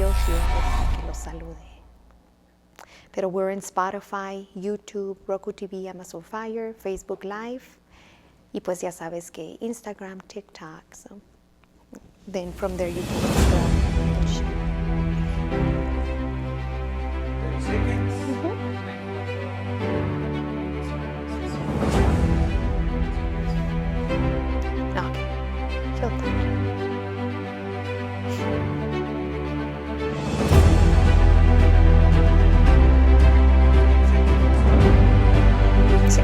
Consuelo here para que los salude. Pero we're in Spotify, YouTube, Roku TV, Amazon Fire, Facebook Live. Y pues ya sabes que Instagram, TikTok. So then from there you can subscribe and share. 30 seconds. Okay. Kill time. Sí.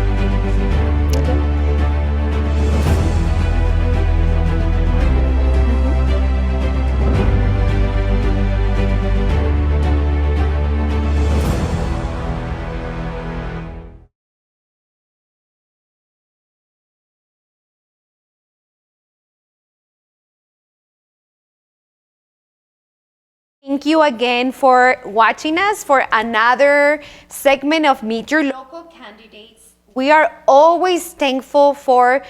Thank you again for watching us for another segment of Meet Your Local Candidates. We are always thankful for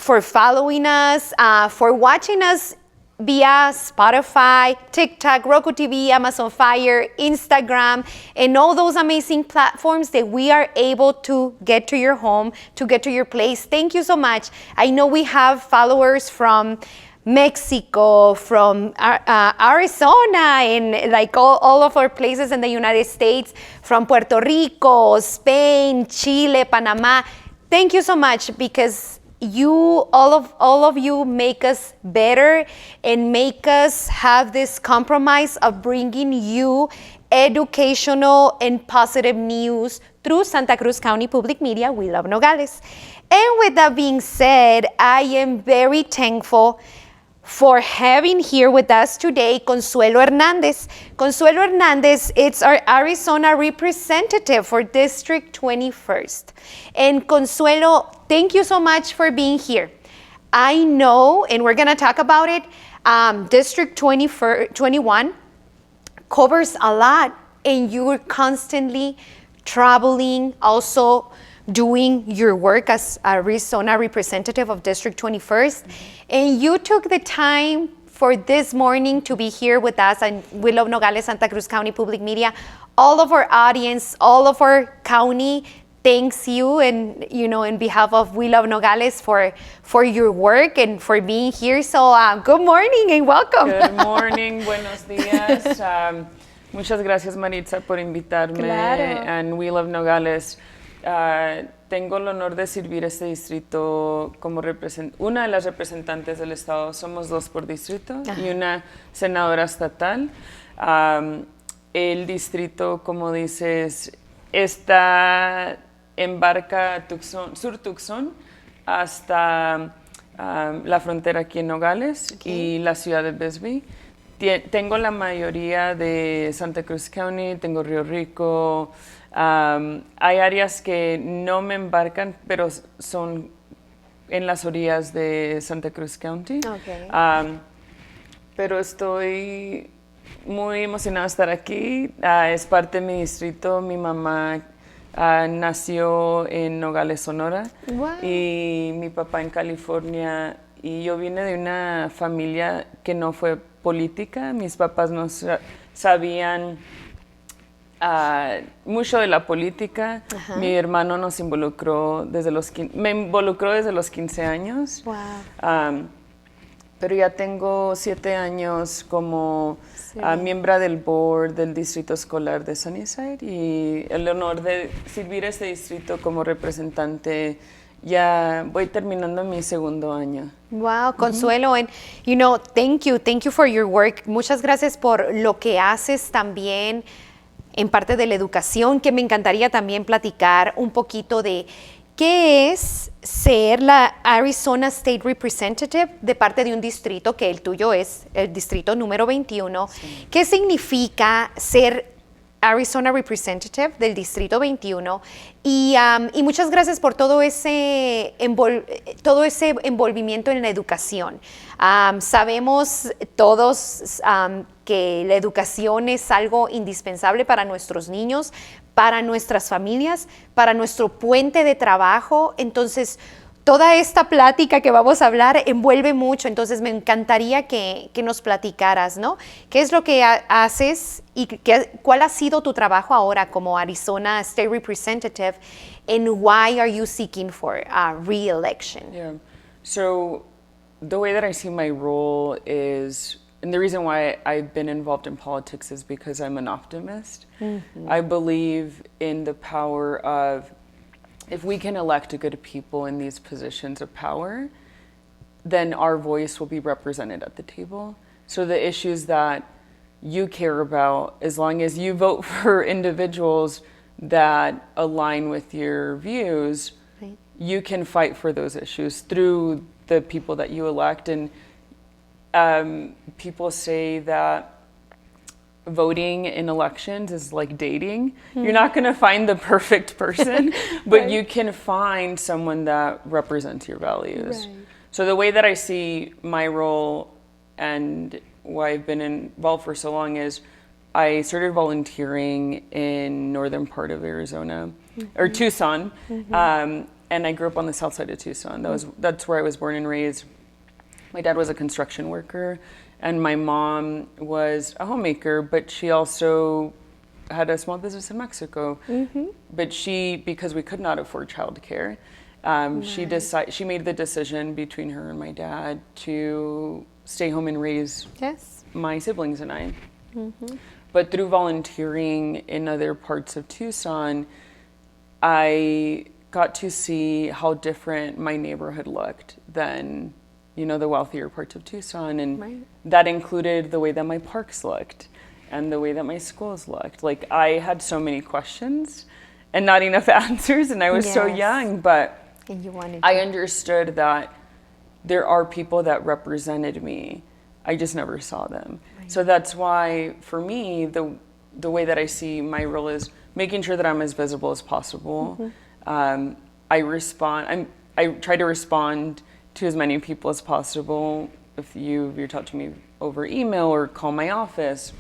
following us, for watching us via Spotify, TikTok, Roku TV, Amazon Fire, Instagram, and all those amazing platforms that we are able to get to your home, to get to your place. Thank you so much. I know we have followers from Mexico, from Arizona, and like all of our places in the United States, from Puerto Rico, Spain, Chile, Panama. Thank you so much, because all of you make us better and make us have this compromise of bringing you educational and positive news through Santa Cruz County Public Media. We love Nogales. And with that being said, I am very thankful for having here with us today Consuelo Hernandez. Consuelo Hernandez, it's our Arizona representative for District 21st. And Consuelo, thank you so much for being here. I know, and we're gonna talk about it, District 21 covers a lot, and you're constantly traveling, also doing your work as Arizona representative of District 21st. And you took the time for this morning to be here with us, and we love Nogales, Santa Cruz County Public Media. All of our audience, all of our county thanks you, and in behalf of We Love Nogales for your work and for being here. So good morning and welcome. Good morning, buenos días. Muchas gracias, Maritza, por invitarme. Claro. And We Love Nogales. Tengo el honor de servir este distrito como una de las representantes del estado. Somos 2 por distrito. Ajá. Y una senadora estatal. El distrito, como dices, está embarca Sur Tucson hasta la frontera aquí en Nogales, okay, y la ciudad de Bisbee. Tengo la mayoría de Santa Cruz County, tengo Río Rico. Hay áreas que no me embarcan, pero son en las orillas de Santa Cruz County. Okay. Pero estoy muy emocionada de estar aquí. Es parte de mi distrito. Mi mamá nació en Nogales, Sonora. Wow. Y mi papá en California. Y yo vine de una familia que no fue política. Mis papás no sabían mucho de la política. Ajá. Mi hermano me involucró desde los 15 años. Wow. Pero ya tengo 7 años como miembro del board del distrito escolar de Sunnyside, y el honor de servir este distrito como representante. Ya voy terminando mi 2º año. Wow, Consuelo, and thank you for your work. Muchas gracias por lo que haces también en parte de la educación, que me encantaría también platicar un poquito de qué es ser la Arizona State Representative de parte de un distrito, que el tuyo es el distrito número 21. Sí. ¿Qué significa ser Arizona Representative del distrito 21? Y muchas gracias por todo ese envolvimiento en la educación. Sabemos todos que la educación es algo indispensable para nuestros niños, para nuestras familias, para nuestro puente de trabajo. Entonces, toda esta plática que vamos a hablar envuelve mucho, entonces me encantaría que nos platicaras, ¿no? ¿Qué es lo que haces y cuál ha sido tu trabajo ahora como Arizona State Representative, and why are you seeking for re-election? Yeah. So the way that I see my role is, and the reason why I've been involved in politics is because I'm an optimist. I believe in the power of, if we can elect good people in these positions of power, then our voice will be represented at the table. So the issues that you care about, as long as you vote for individuals that align with your views, Right. you can fight for those issues through the people that you elect. And people say that voting in elections is like dating. You're not going to find the perfect person, but Right. you can find someone that represents your values. Right. So the way that I see my role and why I've been involved for so long is I started volunteering in northern part of Arizona, or Tucson, and I grew up on the south side of Tucson. That's where I was born and raised. My dad was a construction worker, and my mom was a homemaker, but she also had a small business in Mexico. But because we could not afford childcare, she made the decision between her and my dad to stay home and raise Yes. my siblings and I. But through volunteering in other parts of Tucson, I got to see how different my neighborhood looked than, the wealthier parts of Tucson. And Right. that included the way that my parks looked and the way that my schools looked. Like, I had so many questions and not enough answers, and I was so Yes. young, but And you wanted I to. understood that there are people that represented me. I just never saw them. So that's why, for me, the way that I see my role is making sure that I'm as visible as possible. I try to respond to as many people as possible. If you're talking to me over email or call my office.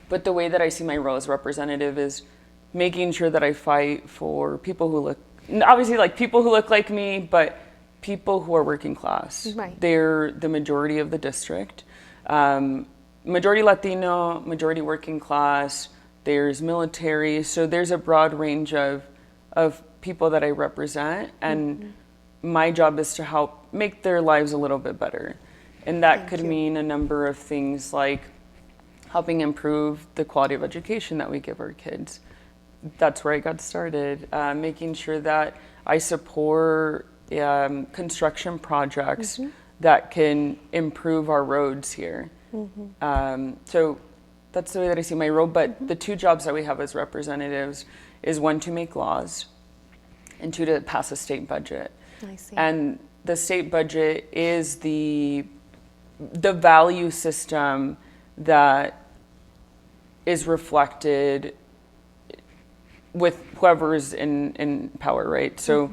But the way that I see my role as representative is making sure that I fight for people who look, obviously like people who look like me, but people who are working class. Right. They're the majority of the district. Majority Latino, majority working class, there's military, so there's a broad range of people that I represent, and my job is to help make their lives a little bit better. And that could mean a number of things like helping improve the quality of education that we give our kids. That's where I got started, making sure that I support construction projects that can improve our roads here. So that's the way that I see my role. But the two jobs that we have as representatives is one, to make laws, and two, to pass a state budget. I see. And the state budget is the value system that is reflected with whoever's in power, right? So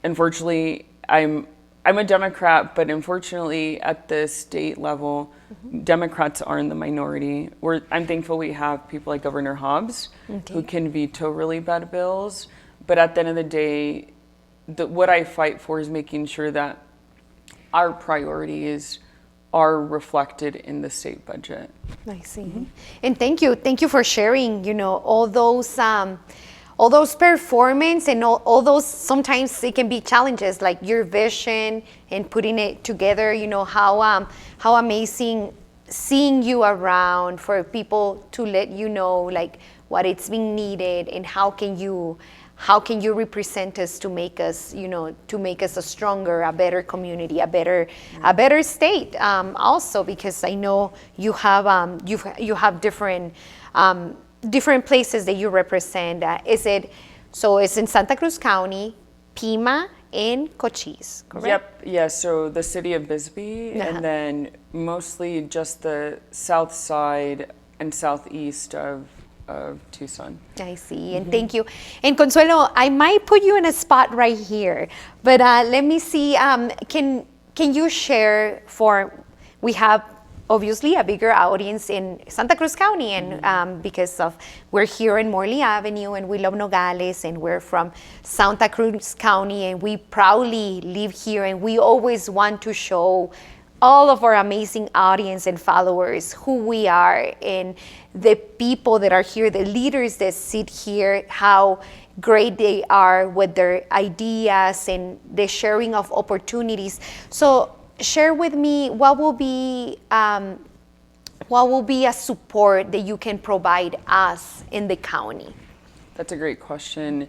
unfortunately, I'm a Democrat, but unfortunately at the state level, Democrats are in the minority. I'm thankful we have people like Governor Hobbs who can veto really bad bills. But at the end of the day, what I fight for is making sure that our priorities are reflected in the state budget. I see. And thank you for sharing, all those performance and all those, sometimes it can be challenges, like your vision and putting it together, how amazing seeing you around for people to let you know like what it's being needed, and how can you represent us to make us a stronger, a better community, a better state. Also, because I know you have different places that you represent. It's in Santa Cruz County, Pima, and Cochise, correct? Yep. Yeah. So the city of Bisbee, and then mostly just the south side and southeast of Tucson. I see, and thank you. And Consuelo, I might put you in a spot right here, but let me see. Can you share we have obviously a bigger audience in Santa Cruz County, and because of we're here in Morley Avenue and we love Nogales and we're from Santa Cruz County and we proudly live here, and we always want to show all of our amazing audience and followers who we are, and the people that are here, the leaders that sit here, how great they are with their ideas and the sharing of opportunities. So share with me what will be a support that you can provide us in the county. That's a great question.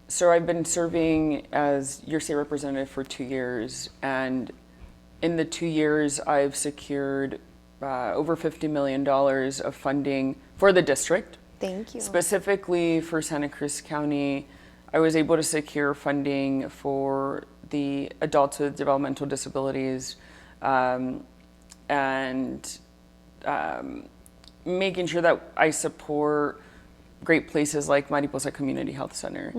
So I've been serving as your state representative for 2 years, and in the 2 years I've secured over $50 million of funding for the district. Thank you. Specifically for Santa Cruz County, I was able to secure funding for the adults with developmental disabilities, and making sure that I support great places like Mariposa Community Health Center.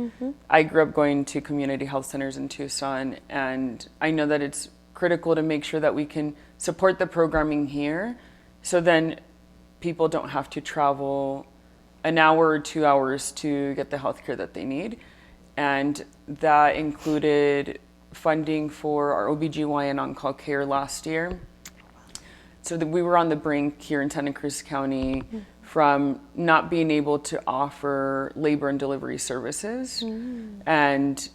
I grew up going to community health centers in Tucson, and I know that it's critical to make sure that we can support the programming here, so then people don't have to travel an hour or 2 hours to get the health care that they need. And that included funding for our OBGYN on-call care last year. So that we were on the brink here in Santa Cruz County from not being able to offer labor and delivery services. And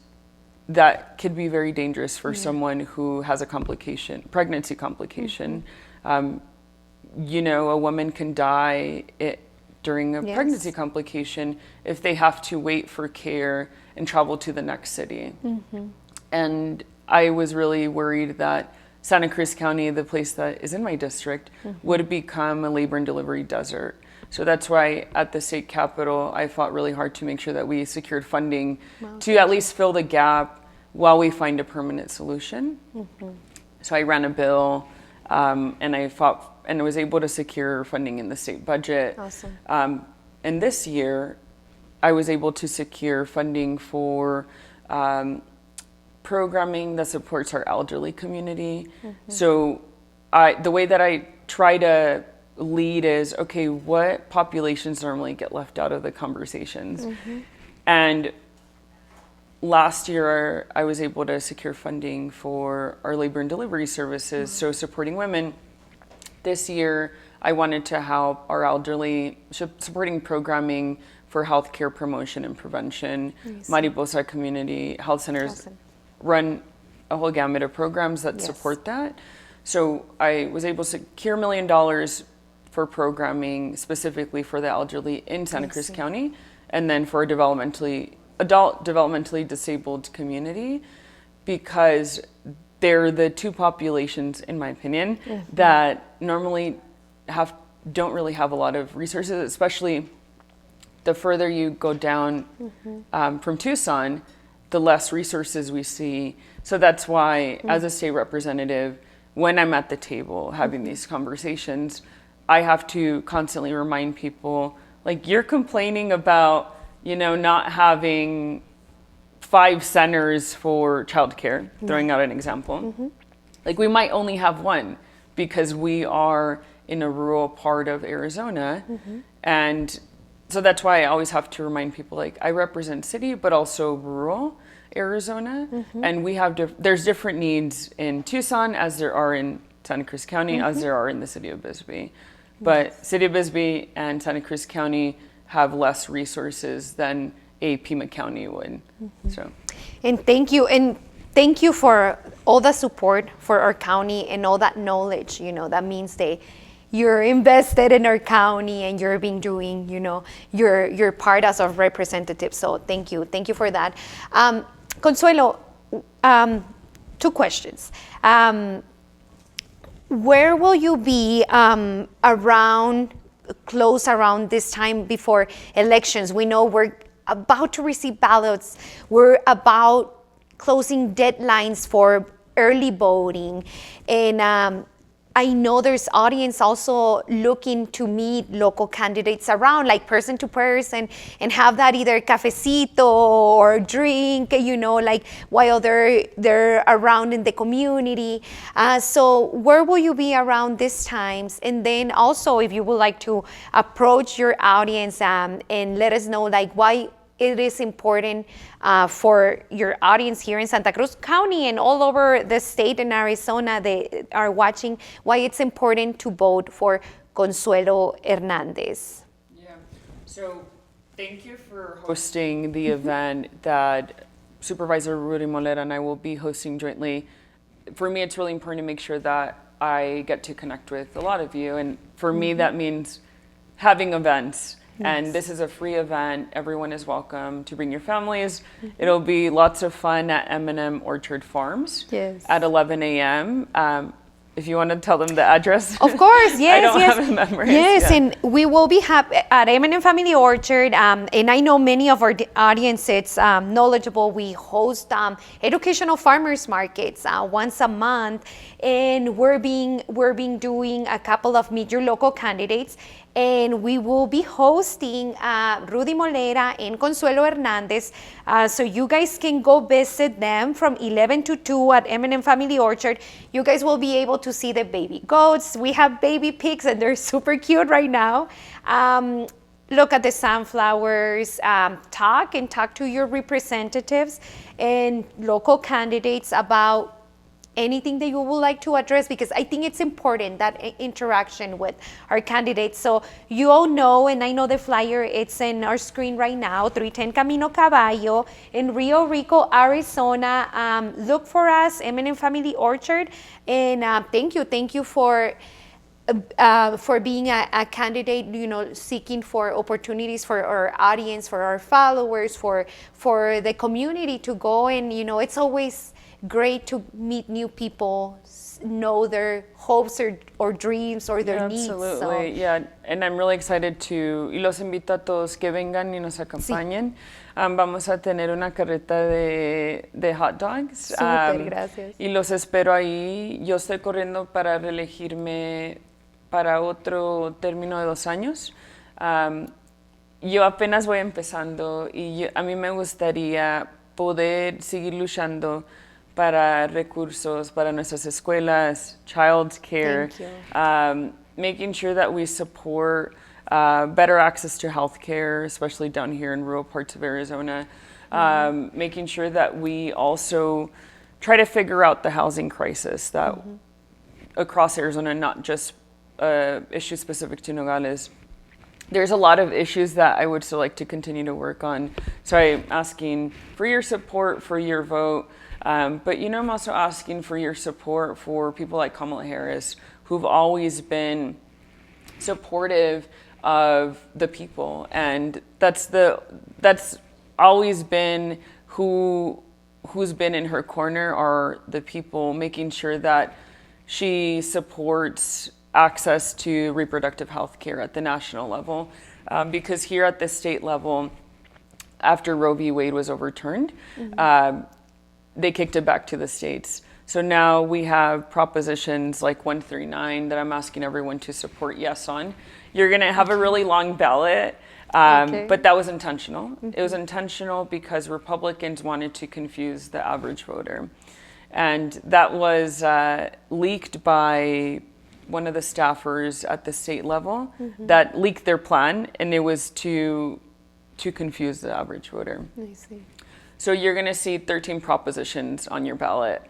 that could be very dangerous for someone who has a pregnancy complication. You know, a woman can die during a pregnancy complication if they have to wait for care and travel to the next city. And I was really worried that Santa Cruz County, the place that is in my district, would become a labor and delivery desert. So that's why at the state capitol, I fought really hard to make sure that we secured funding to at least fill the gap while we find a permanent solution. So I ran a bill, and I fought and was able to secure funding in the state budget. Awesome. And this year, I was able to secure funding for programming that supports our elderly community. So the way that I try to lead is, okay, what populations normally get left out of the conversations? And last year, I was able to secure funding for our labor and delivery services, so supporting women. This year, I wanted to help our elderly, supporting programming for healthcare promotion and prevention. Mariposa Community Health Centers run a whole gamut of programs that support that. So I was able to secure $1 million for programming specifically for the elderly in Santa Cruz County, and then for a developmentally disabled community, because they're the two populations, in my opinion, that normally don't really have a lot of resources, especially the further you go down from Tucson, the less resources we see. So that's why, as a state representative, when I'm at the table having these conversations, I have to constantly remind people, like, you're complaining about, you know, not having 5 centers for childcare, throwing out an example. Like, we might only have 1 because we are in a rural part of Arizona. And so that's why I always have to remind people, like, I represent city, but also rural Arizona. And we have, there's different needs in Tucson as there are in Santa Cruz County, as there are in the city of Bisbee. But city of Bisbee and Santa Cruz County have less resources than a Pima County would. So, and thank you for all the support for our county and all that knowledge. You know, that means you're invested in our county and you're being doing, you know, your part as a representative. So thank you for that. Consuelo, 2 questions. Where will you be close around this time before elections? We know we're about to receive ballots. We're about closing deadlines for early voting. And I know there's audience also looking to meet local candidates around, like person to person, and have that either cafecito or drink, like while they're around in the community. So where will you be around these times? And then also, if you would like to approach your audience and let us know like why it is important for your audience here in Santa Cruz County and all over the state in Arizona, they are watching, why it's important to vote for Consuelo Hernandez. Yeah, so thank you for hosting the event that Supervisor Rudy Molera and I will be hosting jointly. For me, it's really important to make sure that I get to connect with a lot of you. And for me, that means having events. Yes. And this is a free event. Everyone is welcome to bring your families. It'll be lots of fun at M&M Orchard Farms at 11 a.m. If you want to tell them the address. Of course, yes. I don't have it memorized. Yes, and we will be at M&M Family Orchard. And I know many of our audience, it's knowledgeable. We host educational farmers markets once a month. And we're being doing a couple of Meet Your Local Candidates. And we will be hosting Rudy Molera and Consuelo Hernandez. So you guys can go visit them from 11 to 2 at M&M Family Orchard. You guys will be able to see the baby goats. We have baby pigs and they're super cute right now. Look at the sunflowers, talk to your representatives and local candidates about anything that you would like to address, because I think it's important, that interaction with our candidates. So you all know, and I know the flyer, it's in our screen right now, 310 Camino Caballo in Rio Rico, Arizona. Look for us, M&M Family Orchard. And thank you for being a candidate, seeking for opportunities for our audience, for our followers, for the community to go. And, it's always great to meet new people, know their hopes or dreams or their needs. Absolutely, yeah. And I'm really excited y los invito a todos que vengan y nos acompañen. Vamos a tener una carreta de hot dogs. Súper, gracias. Y los espero ahí. Yo estoy corriendo para reelegirme para otro término de 2 años. Yo apenas voy empezando y a mí me gustaría poder seguir luchando para recursos para nuestras escuelas, child care, making sure that we support better access to health care, especially down here in rural parts of Arizona, making sure that we also try to figure out the housing crisis that across Arizona, not just issue specific to Nogales. There's a lot of issues that I would still like to continue to work on. So I'm asking for your support, for your vote. But I'm also asking for your support for people like Kamala Harris, who've always been supportive of the people, and that's always been who's been in her corner are the people, making sure that she supports access to reproductive health care at the national level, because here at the state level, after Roe v. Wade was overturned, they kicked it back to the states. So now we have propositions like 139 that I'm asking everyone to support yes on. You're going to have a really long ballot, but that was intentional. It was intentional because Republicans wanted to confuse the average voter. And that was leaked by one of the staffers at the state level that leaked their plan, and it was to confuse the average voter. I see. So you're going to see 13 propositions on your ballot.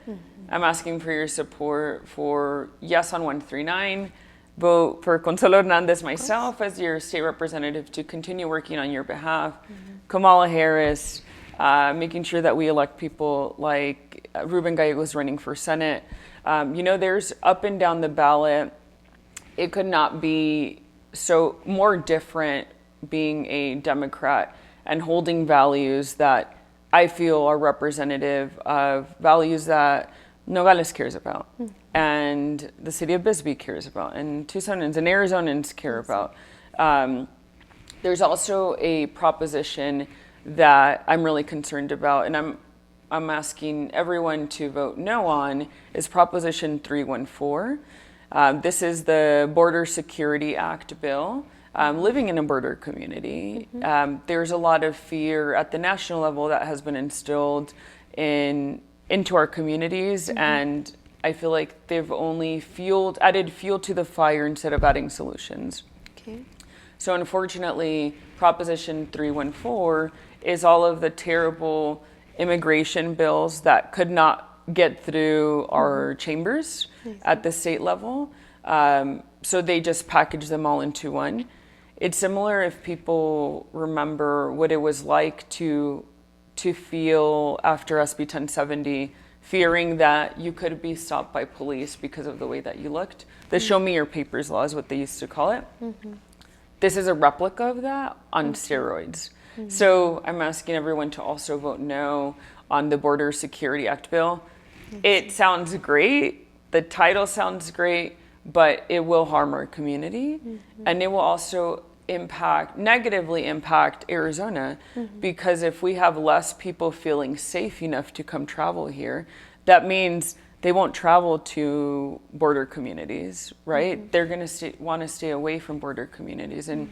I'm asking for your support for yes on 139, vote for Consuelo Hernandez, myself, as your state representative to continue working on your behalf, Kamala Harris, making sure that we elect people like Ruben Gallegos running for Senate. There's up and down the ballot. It could not be so more different being a Democrat and holding values that I feel are representative of values that Nogales cares about, and the city of Bisbee cares about, and Tucsonans and Arizonans care about. There's also a proposition that I'm really concerned about, and I'm asking everyone to vote no on, is Proposition 314. This is the Border Security Act bill. Living in a border community, there's a lot of fear at the national level that has been instilled into our communities, and I feel like they've only added fuel to the fire instead of adding solutions. Okay. So unfortunately, Proposition 314 is all of the terrible immigration bills that could not get through our chambers at the state level. So they just package them all into one. It's similar if people remember what it was like to feel after SB 1070, fearing that you could be stopped by police because of the way that you looked. The show me your papers law is what they used to call it. This is a replica of that on steroids. So I'm asking everyone to also vote no on the Border Security Act bill. It sounds great, the title sounds great, but it will harm our community, and it will also negatively impact Arizona, because if we have less people feeling safe enough to come travel here, that means they won't travel to border communities, right? They're going to want to stay away from border communities, and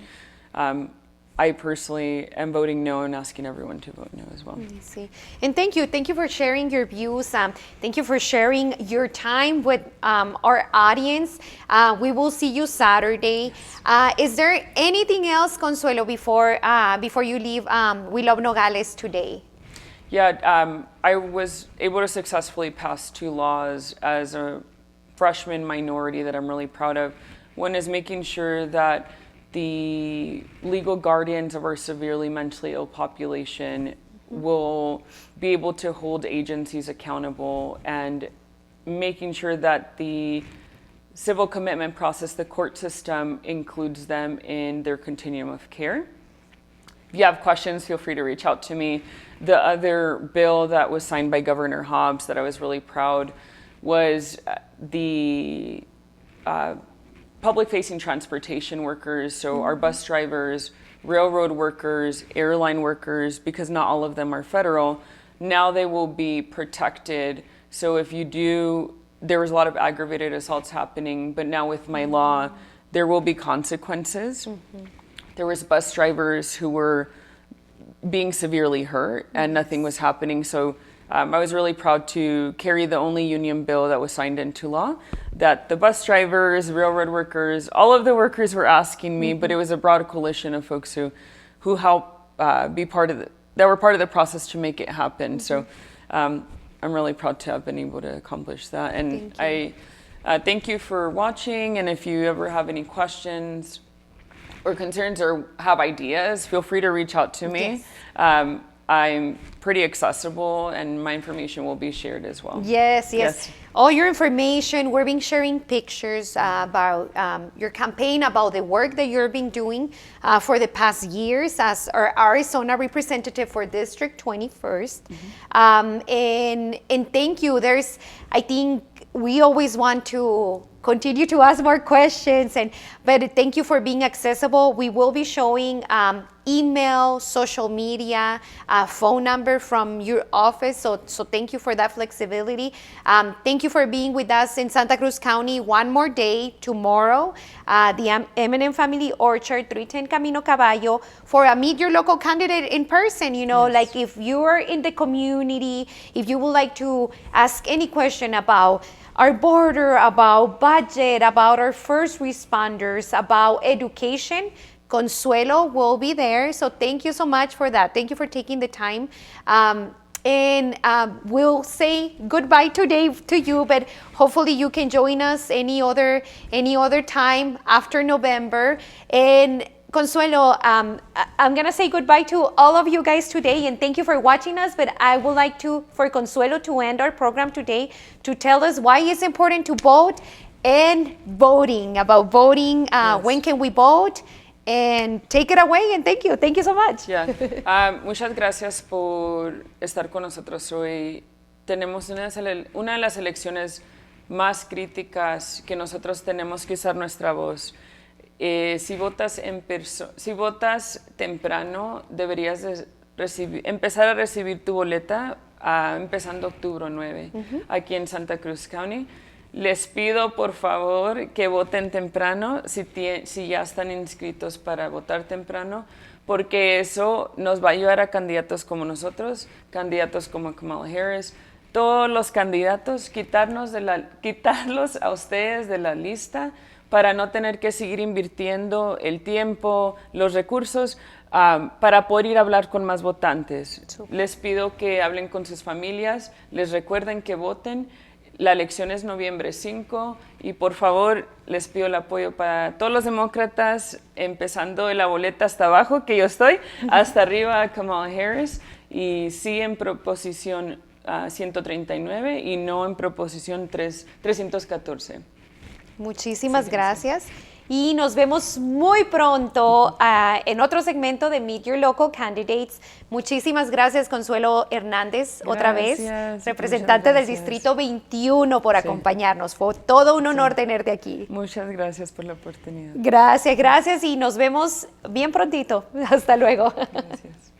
I personally am voting no and asking everyone to vote no as well. I see. And thank you for sharing your views. Thank you for sharing your time with our audience. We will see you Saturday. Is there anything else, Consuelo, before you leave We Love Nogales today? Yeah, I was able to successfully pass 2 laws as a freshman minority that I'm really proud of. One is making sure that the legal guardians of our severely mentally ill population will be able to hold agencies accountable, and making sure that the civil commitment process, the court system, includes them in their continuum of care. If you have questions, feel free to reach out to me. The other bill that was signed by Governor Hobbs that I was really proud was the public-facing transportation workers, so our bus drivers, railroad workers, airline workers, because not all of them are federal, now they will be protected. So if there was a lot of aggravated assaults happening, but now with my law, there will be consequences. There was bus drivers who were being severely hurt and nothing was happening. So I was really proud to carry the only union bill that was signed into law, that the bus drivers, railroad workers, all of the workers were asking me, but it was a broad coalition of folks who helped that were part of the process to make it happen. So I'm really proud to have been able to accomplish that. And I thank you for watching. And if you ever have any questions or concerns or have ideas, feel free to reach out to me. Yes. I'm pretty accessible, and my information will be shared as well. Yes. All your information, we've been sharing pictures about your campaign, about the work that you've been doing for the past years as our Arizona representative for District 21st. And thank you. I think we always want to continue to ask more questions, but thank you for being accessible. We will be showing email, social media, phone number from your office. So thank you for that flexibility. Thank you for being with us in Santa Cruz County one more day tomorrow. The M&M Family Orchard, 310 Camino Caballo, for a Meet Your Local Candidate in person. Like if you're in the community, if you would like to ask any question about our border, about budget, about our first responders, about education, Consuelo will be there. So thank you so much for that. Thank you for taking the time. And we'll say goodbye today to you, but hopefully you can join us any other time after November. And Consuelo, I'm going to say goodbye to all of you guys today, and thank you for watching us, but I would like for Consuelo to end our program today to tell us why it's important to vote and voting, about voting, when can we vote, and take it away, and thank you. Thank you so much. Yeah. Muchas gracias por estar con nosotros hoy. Tenemos una de las elecciones más críticas que nosotros tenemos que usar nuestra voz. Si votas temprano, deberías empezar a recibir tu boleta empezando octubre 9, aquí en Santa Cruz County. Les pido, por favor, que voten temprano, si ya están inscritos para votar temprano, porque eso nos va a ayudar a candidatos como nosotros, candidatos como Kamala Harris, todos los candidatos, quitarlos a ustedes de la lista para no tener que seguir invirtiendo el tiempo, los recursos, para poder ir a hablar con más votantes. Les pido que hablen con sus familias, les recuerden que voten. La elección es noviembre 5 y por favor les pido el apoyo para todos los demócratas, empezando de la boleta hasta abajo, que yo estoy, hasta arriba Kamala Harris, y sí en proposición 139 y no en proposición 314. Muchísimas gracias. Y nos vemos muy pronto en otro segmento de Meet Your Local Candidates. Muchísimas gracias, Consuelo Hernández, otra vez, representante del Distrito 21, por acompañarnos. Fue todo un honor tenerte aquí. Muchas gracias por la oportunidad. Gracias, gracias y nos vemos bien prontito. Hasta luego. Gracias.